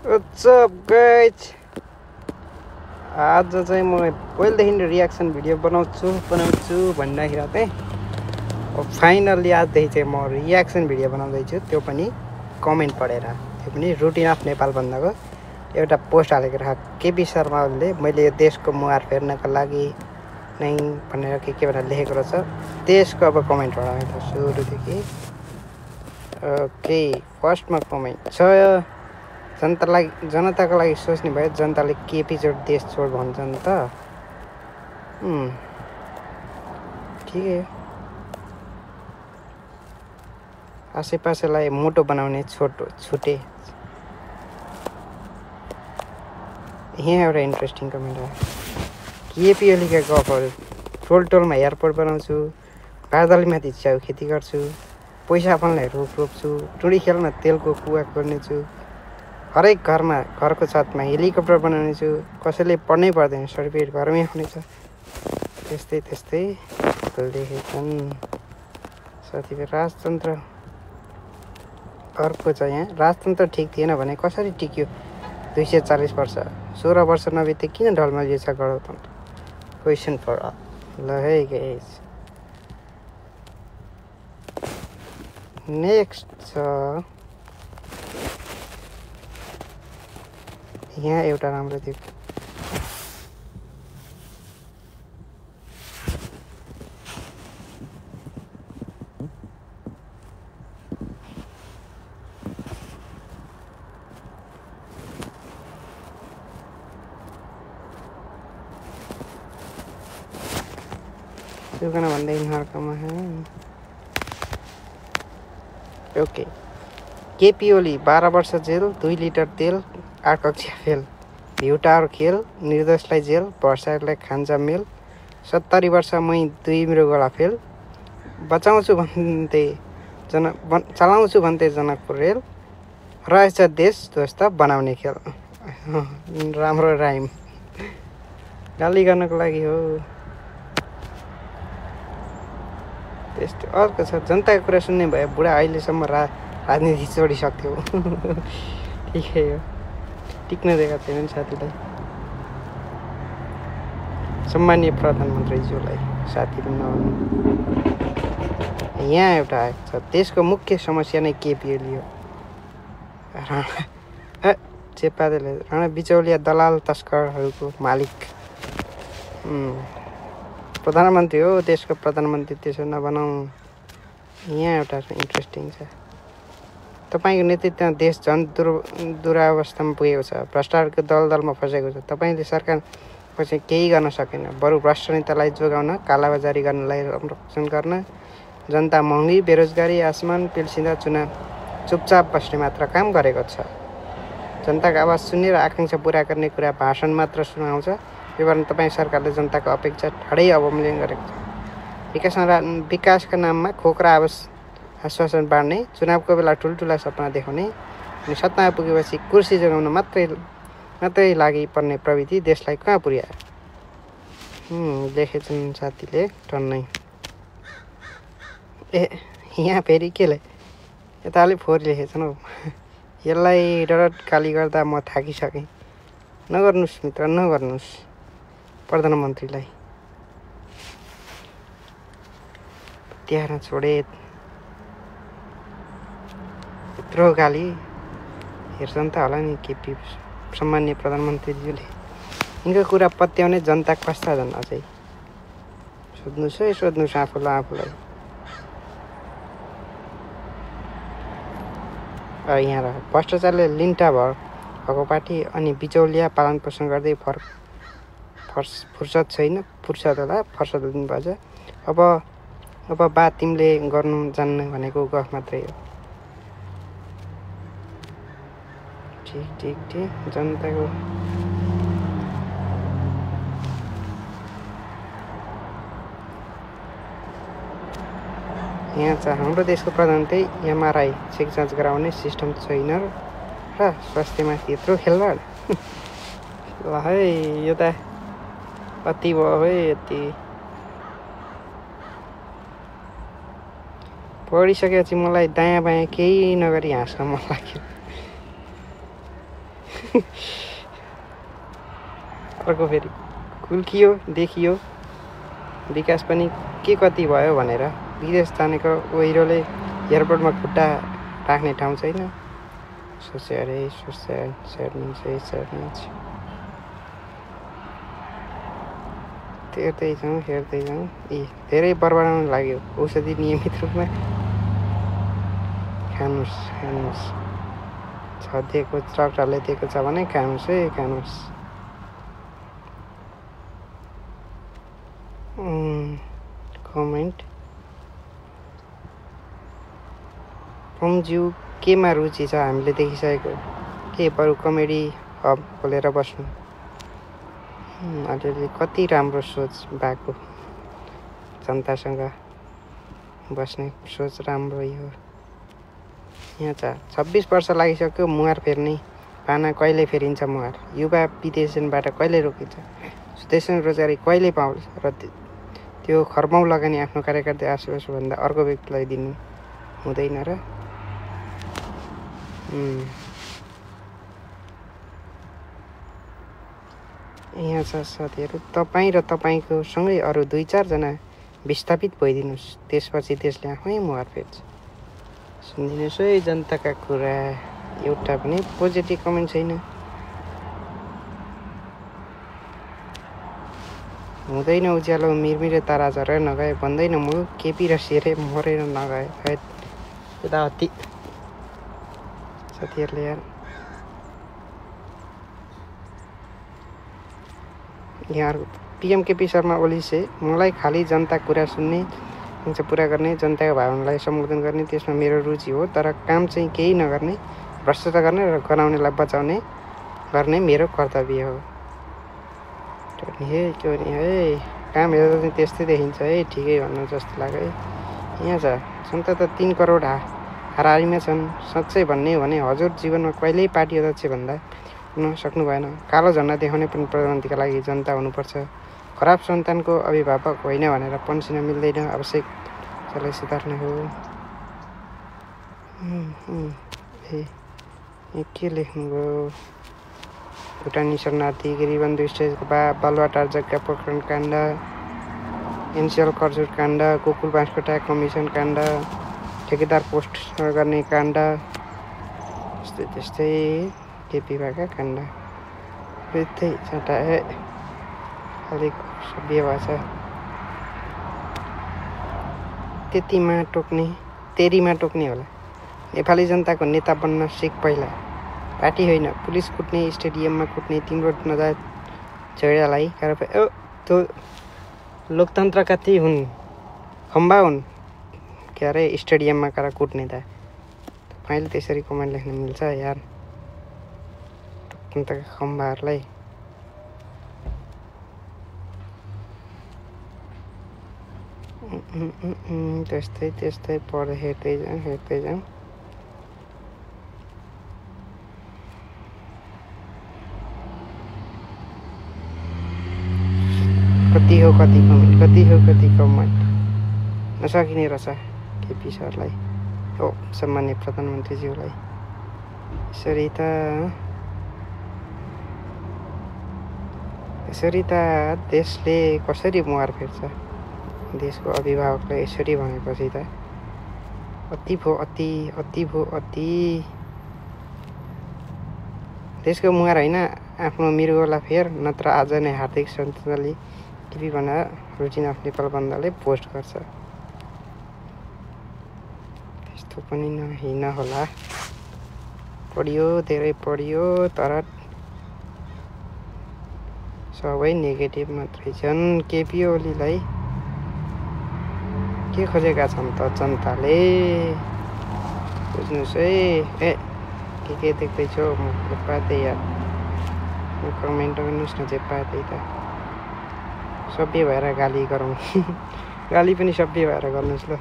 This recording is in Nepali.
What's up guys? आज चाहिँ म पहिलेदेखि रियाक्सन भिडियो बनाउँछु भन्दाखेरि चाहिँ अब फाइनल्ली आजदेखि चाहिँ म रियाक्सन भिडियो बनाउँदैछु, त्यो पनि कमेन्ट पढेर, त्यो पनि रुटिन अफ नेपाल भन्दाको एउटा पोस्ट हालेको रह केपी शर्माले मैले यो देशको मुहार फेर्नको लागि नै भनेर के भनेर लेखेको रहेछ। त्यसको अब कमेन्ट पढाउँछु सुरुदेखि। ओके, फर्स्टमा कमेन्ट छ, जनताको लागि सोच्ने भयो, जनताले केपी जोड देश छोड भन्छन् त। ठिक है, आसेपासेलाई मोटो बनाउने छुटे। यहाँ एउटा इन्ट्रेस्टिङ कमेन्ट आयो। केपी ओलीका गफहरू, टोलमा एयरपोर्ट बनाउँछु, बादलीमाथि च्याउ खेती गर्छु, पैसा फल्ने रुख रोप्छु, टुडी खेलमा तेलको कुवा खोल्नेछु, हरेक घरमा घरको छतमा हेलिकप्टर बनाउनेछु, कसैले पढ्नै पर्दैन, सर्टिफिकेट घरमै हुनेछ। त्यस्तै लेखेछन् साथीले। राजतन्त्र अर्को छ यहाँ, राजतन्त्र ठिक थिएन भने कसरी टिक्यो 240 वर्ष? 16 वर्ष नबिते किन ढलमलियो छ गणतन्त्र? क्वेसन फर ल है गाइस। नेक्स्ट छ यहाँ एउटा राम्रो थियो। त्यो गाना भन्दै अर्कोमा ओके। केपी ओली 12 वर्ष जेल, 2 लिटर तेल, 8 कक्षा फेल, भ्यू टावर खेल, निर्दोषलाई जेल, भ्रष्टाचारलाई खान्छ मेल, 70 वर्ष मै 2 मृगला फेल, चलाउँछु भन्दै जनकपुर रेल, रहेछ देश ध्वस्त बनाउने खेल। राम्रो राइम, गाली गर्नको लागि हो। त्यस्तो अर्को छ, जनताको कुरा सुन्ने भयो बुढा अहिलेसम्म राजनीति छोडिसक्थ्यो। ठिकै हो, टिक्न दिएको छैन साथीलाई। सम्मानीय प्रधानमन्त्रीज्यूलाई साथी नभन्नु। यहाँ एउटा आएको छ, देशको मुख्य समस्या नै केपी ओली हो। चेपादेले राणा बिचौलिया दलाल तस्करहरूको मालिक प्रधानमन्त्री हो, देशको प्रधानमन्त्री त्यसो नबनाऊ। यहाँ एउटा इन्ट्रेस्टिङ छ, तपाईँको नेतृत्वमा देश झन् दुरावस्थामा पुगेको छ, भ्रष्टाचारको दलदलमा फसेको छ, तपाईँले सरकार पछि केही गर्न सकेन, बरु भ्रष्ट नेतालाई जोगाउन, कालाबजारी गर्नलाई संरक्षण गर्न, जनता महँगी, बेरोजगारी, आसमान पिल्सिँदा चुपचाप बस्ने मात्र काम गरेको छ। जनताको आवाज सुन्ने र आकाङ्क्षा पुरा गर्ने कुरा भाषण मात्र सुनाउँछ। यो कारण तपाईँ सरकारले जनताको अपेक्षा ठाडै अवमूल्यन गरेको छ। विकासका नाममा खोक्रा आश्वासन बाँड्ने, चुनावको बेला ठुल्ठुला सपना देखाउने अनि सत्तामा पुगेपछि कुर्सी जोगाउन मात्रै लागि पर्ने प्रविधि देशलाई कहाँ पुर्यायो? लेखेछन् साथीले टन्नै। यहाँ फेरि केले यता अलिक फोहोरी लेखेछन् हौ। यसलाई डरट गाली गर्दा म थाकिसकेँ। नगर्नुहोस् मित्र, नगर्नुहोस् प्रधानमन्त्रीलाई। त्यहाँ छोडे यत्रो गाली हेर्छन् त होला नि केपी सम्मान्य प्रधानमन्त्रीज्यूले। यिनको कुरा पत्याउने जनता कस्ता छन् अझै सोध्नुहोस् आफूलाई। यहाँ रह, भ्रष्टाचारले लिन्टा भएको पार्टी अनि बिचौलिया पालन पोषण गर्दै फुर्सद छैन, फुर्सद दिनुभएछ। अब बा तिमीले गर्नु जान्ने भनेको गफ मात्रै हो। ठिक जनताको यहाँ छ, हाम्रो देशको प्रधानमन्त्री एमआरआई चेक जाँच गराउने सिस्टम छैन र स्वास्थ्यमाथि यत्रो खेलवाड। ल है, यो त अति भयो है, यति पढिसकेपछि मलाई दायाँ बायाँ केही नगरी हाँस्न मन लाग्यो। अर्को फेरि कुल्कियो देखियो विकास पनि के कति भयो भनेर विदेश जानेको ओहिरोले एयरपोर्टमा खुट्टा राख्ने ठाउँ छैन। सोचे अरे हेर्दै जाउँ यी धेरै बर्बाउन लाग्यो। औषधि नियमित रूपमा खानुहोस् छ दिएको डक्टरले दिएको छ भने खानुहोस्। कमेन्ट पम्ज्यू केमा रुचि छ हामीले देखिसकेको के बरु कमेडी हब खोलेर बस्नु। अलिअलि कति राम्रो सोच भएको जनतासँग बस्ने सोच राम्रो हो। यहाँ छ 26 वर्ष लागिसक्यो मुहार फेर्ने पाना कहिले फेरिन्छ मुहार। युवा विदेशबाट कहिले रोकिन्छ। देशमा रोजगारी कहिले पाउँछ र त्यो खर्बौँ लगानी आफ्नो कार्यकर्ता आसपासभन्दा अर्को व्यक्तिलाई दिनु हुँदैन र। यहाँ छ साथीहरू तपाईँ र तपाईँको सँगै अरू 2-4 जना विस्थापित भइदिनुहोस्। त्यसपछि देशले आफै मुहार फेर्छ। सुनिदिनुहोस् है जनताका कुरा। एउटा पनि पोजिटिभ कमेन्ट छैन। हुँदैन उज्यालो मिरमिरे तारा झरेर नगए भन्दैन म केपी र सेरे मरेर नगए। यतावति साथीहरूले यार यहाँ पीएम केपी शर्मा ओली से मलाई खाली जनता कुरा सुन्ने इच्छा पुरा गर्ने जनताको भावनालाई सम्बोधन गर्ने त्यसमा मेरो रुचि हो। तर काम चाहिँ केही नगर्ने भ्रष्टाचार गर्ने र गराउनेलाई बचाउने गर्ने मेरो कर्तव्य हो। है काम हेर्दा चाहिँ त्यस्तै देखिन्छ है। ठिकै भन्नु जस्तो लाग्यो है। यहाँ छ जनता त 3 करोड हाराहारीमा छन्। साँच्चै भन्ने हो भने हजुर जीवनमा कहिल्यै पार्टी अध्यक्ष भन्दा हुन सक्नु भएन। कालो झन्डा देखाउने पनि प्रधानमन्त्रीका लागि जनता हुनुपर्छ। खराब सन्तानको अभिभावक होइन भनेर पन्सिन मिल्दैन। आवश्यक त्यसलाई सुधार्ने हो। के लेख्नुभयो। भुटानी शरणार्थी गरीबबन्धु स्टेजको बालुवाटार जग्गा प्रकरण काण्ड एनसिएल कर्जुर काण्ड गोकुल बाँसकोटा कमिसन काण्ड ठेकेदार पोस्ट गर्ने काण्ड त्यस्तै केपी भएका काण्ड त्यस्तै छाटा अलिक सभ्य भाषा त्यतिमा टोक्ने तेरीमा टोक्ने होला। नेपाली जनताको नेता बन्न सिक पहिला। पार्टी होइन पुलिस कुट्ने स्टेडियममा कुट्ने तिम्रो नजायज झैडालाई त्यो लोकतन्त्रका ती हुन् खम्बा हुन् के अरे स्टेडियममा गएर कुट्ने त तपाईँले त्यसरी कमेन्ट लेख्न मिल्छ यार। लोकतन्त्रका खम्बाहरूलाई त्यस्तै पढ हेर्दै जाउँ। कति कमेन्ट नसकिने रहेछ केपी सरलाई हो सम्मान्य प्रधानमन्त्रीज्यूलाई। यसरी त देशले कसरी मुहार फेर्छ। देशको अभिभावकले यसरी भनेपछि त अति देशको मुहार होइन आफ्नो मृगोलाई फेर नत्र आज नै हार्दिक श्रद्धाञ्जली टिभी भनेर रुचिनाथ नेपाल बन्दाले पोस्ट गर्छ। त्यस्तो पनि नहोला। पढियो धेरै पढियो तर सबै नेगेटिभ मात्रै छन्। केपी ओलीलाई के खोजेका छन् त जनताले बुझ्नुहोस् है। के देख्दैछौ म पाएँ यार कमेन्ट गर्नुहोस् न जे पाएँ त्यही त। सभ्य भएर गाली गरौँ गाली पनि सभ्य भएर गर्नुहोस् ल।